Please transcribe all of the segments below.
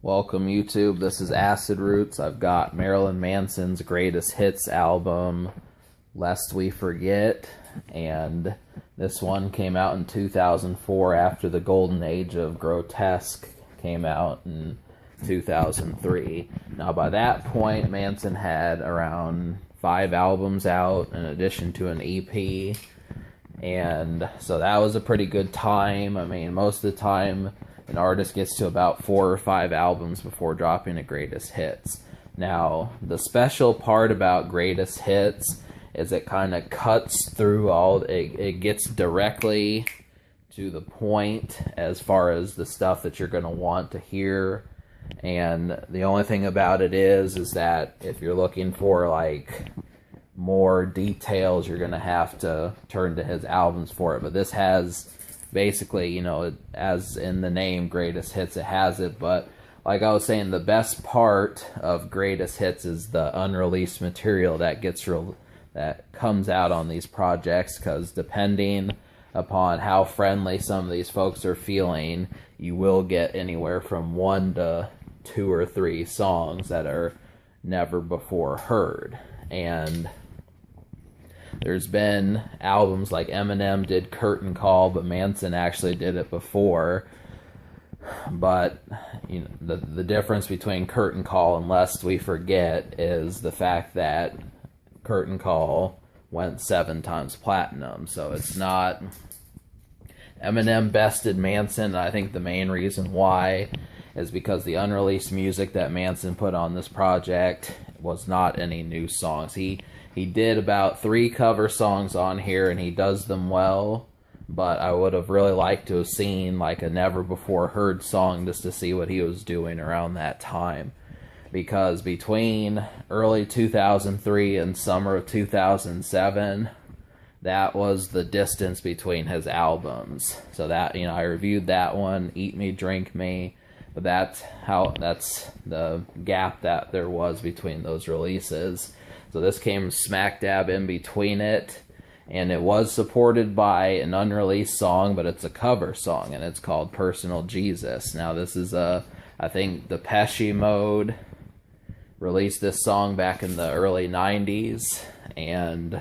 Welcome YouTube, this is Acid Rootz. I've got Marilyn Manson's greatest hits album, Lest We Forget, and this one came out in 2004 after the golden age of grotesque came out in 2003. Now by that point, Manson had around 5 albums out in addition to an EP, and so that was a pretty good time. I mean, most of the time an artist gets to about 4 or 5 albums before dropping a greatest hits. Now, the special part about greatest hits is it kind of cuts through it gets directly to the point as far as the stuff that you're going to want to hear. And the only thing about it is that if you're looking for like more details, you're going to have to turn to his albums for it. But this has basically, you know, as in the name greatest hits, it has it. But like I was saying, the best part of greatest hits is the unreleased material that that comes out on these projects, because depending upon how friendly some of these folks are feeling, you will get anywhere from 1 to 2 or 3 songs that are never before heard. And there's been albums like Eminem did Curtain Call, but Manson actually did it before. But you know, the difference between Curtain Call and Lest We Forget is the fact that Curtain Call went 7 times platinum. So it's not... Eminem bested Manson, and I think the main reason why is because the unreleased music that Manson put on this project was not any new songs. He did about 3 cover songs on here, and he does them well, but I would have really liked to have seen like a never-before-heard song just to see what he was doing around that time. Because between early 2003 and summer of 2007, that was the distance between his albums. So that, you know, I reviewed that one, Eat Me, Drink Me, but that's the gap that there was between those releases. So this came smack dab in between it, and it was supported by an unreleased song, but it's a cover song, and it's called Personal Jesus. Now this is I think Depeche Mode released this song back in the early 90s, and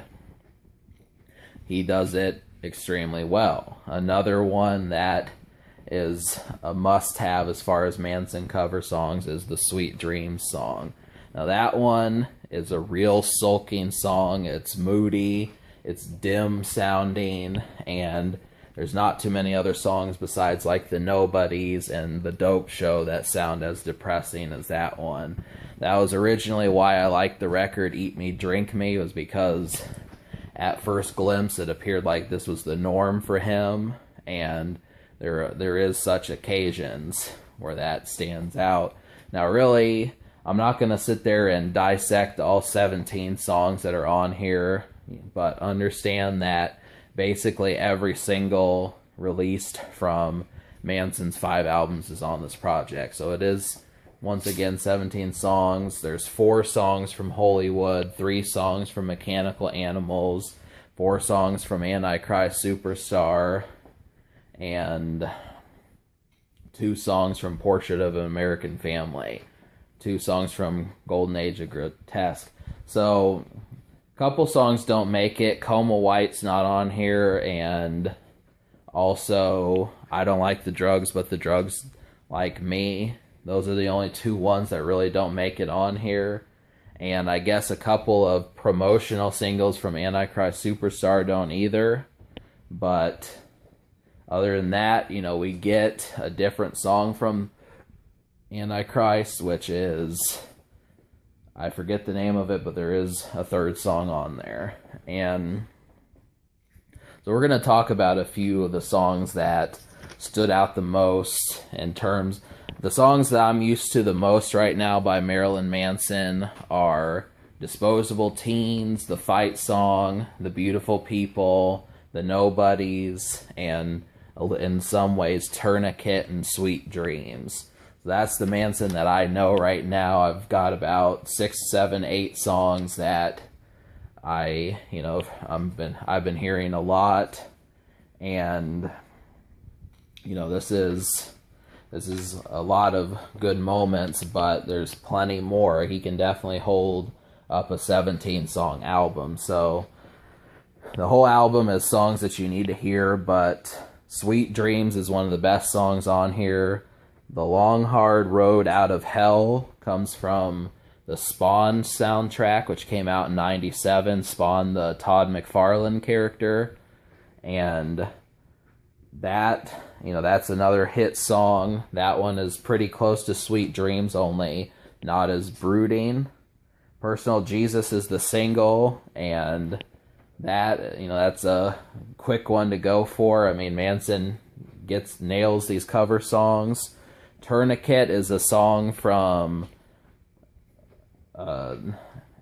he does it extremely well. Another one that is a must-have as far as Manson cover songs is the Sweet Dreams song. Now that one is a real sulking song. It's moody, it's dim sounding, and there's not too many other songs besides like the Nobodies and the Dope Show that sound as depressing as that one. That was originally why I liked the record Eat Me, Drink Me, was because at first glimpse it appeared like this was the norm for him, and there is such occasions where that stands out. Now really, I'm not going to sit there and dissect all 17 songs that are on here, but understand that basically every single released from Manson's 5 albums is on this project. So it is, once again, 17 songs. There's 4 songs from Hollywood, 3 songs from Mechanical Animals, 4 songs from Antichrist Superstar, and 2 songs from Portrait of an American Family. 2 songs from Golden Age of Grotesque. So a couple songs don't make it. Coma White's not on here, and also I Don't Like the Drugs, but the Drugs Like Me. Those are the only 2 ones that really don't make it on here. And I guess a couple of promotional singles from Antichrist Superstar don't either. But other than that, you know, we get a different song from Antichrist, which is, I forget the name of it, but there is a 3rd song on there. And so we're going to talk about a few of the songs that stood out the most in terms. The songs that I'm used to the most right now by Marilyn Manson are Disposable Teens, the Fight Song, The Beautiful People, The Nobodies, and in some ways Tourniquet and Sweet Dreams. That's the Manson that I know right now. I've got about 6, 7, 8 songs that I've been hearing a lot, and you know, this is this is a lot of good moments, but there's plenty more. He can definitely hold up a 17-song album. So the whole album is songs that you need to hear, but Sweet Dreams is one of the best songs on here. The Long Hard Road Out of Hell comes from the Spawn soundtrack, which came out in '97. Spawn, the Todd McFarlane character. And that, that's another hit song. That one is pretty close to Sweet Dreams, only not as brooding. Personal Jesus is the single, and that, that's a quick one to go for. I mean, Manson nails these cover songs. Tourniquet is a song from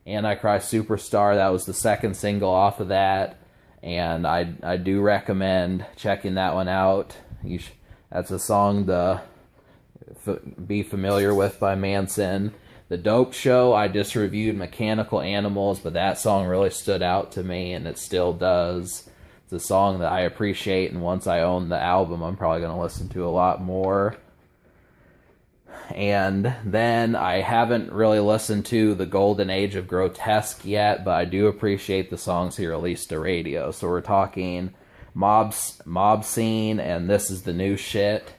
Antichrist Superstar. That was the second single off of that, and I do recommend checking that one out. That's a song to be familiar with by Manson. The Dope Show, I just reviewed Mechanical Animals, but that song really stood out to me, and it still does. It's a song that I appreciate, and once I own the album, I'm probably going to listen to a lot more. And then I haven't really listened to The Golden Age of Grotesque yet, but I do appreciate the songs he released to radio. So we're talking Mob Scene and This Is the New Shit.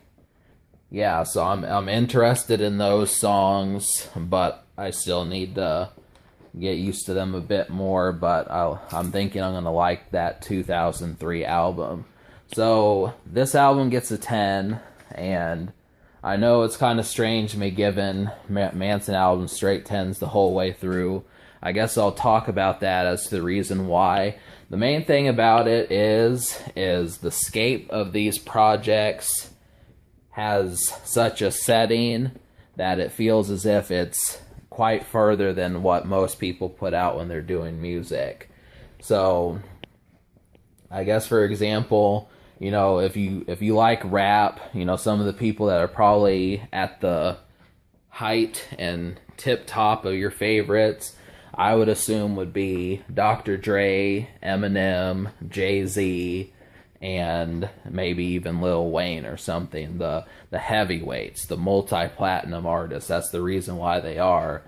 Yeah, so I'm interested in those songs, but I still need to get used to them a bit more. But I'm thinking I'm going to like that 2003 album. So this album gets a 10, and I know it's kind of strange me giving Manson albums straight 10s the whole way through. I guess I'll talk about that as to the reason why. The main thing about it is the scape of these projects has such a setting that it feels as if it's quite further than what most people put out when they're doing music. So, I guess for example, if you like rap, some of the people that are probably at the height and tip top of your favorites, I would assume would be Dr. Dre, Eminem, Jay-Z, and maybe even Lil Wayne or something. The heavyweights, the multi-platinum artists. That's the reason why they are.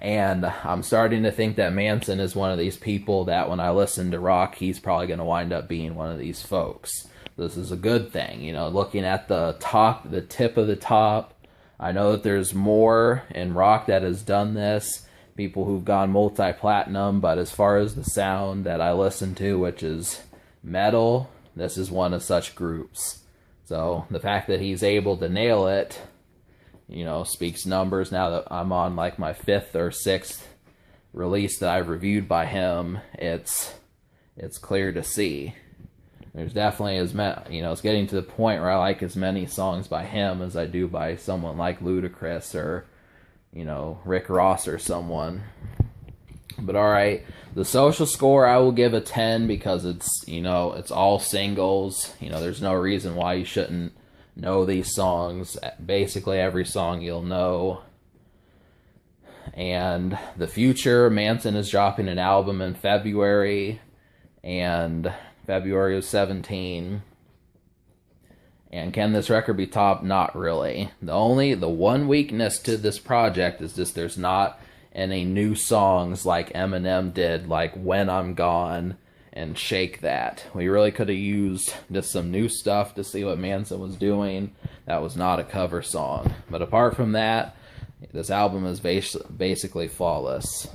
And I'm starting to think that Manson is one of these people that when I listen to rock, he's probably going to wind up being one of these folks. This is a good thing, looking at the tip of the top. I know that there's more in rock that has done this, people who've gone multi-platinum, but as far as the sound that I listen to, which is metal, this is one of such groups. So the fact that he's able to nail it, speaks numbers. Now that I'm on like my 5th or 6th release that I've reviewed by him, it's clear to see. There's definitely it's getting to the point where I like as many songs by him as I do by someone like Ludacris or, Rick Ross or someone. But alright, the Social Score I will give a 10 because it's, it's all singles. There's no reason why you shouldn't know these songs. Basically every song you'll know. And the future, Manson is dropping an album in February, and February of 17. And can this record be topped? Not really. The one weakness to this project is just there's not any new songs like Eminem did, like When I'm Gone and Shake That. We really could have used just some new stuff to see what Manson was doing. That was not a cover song. But apart from that, this album is basically flawless.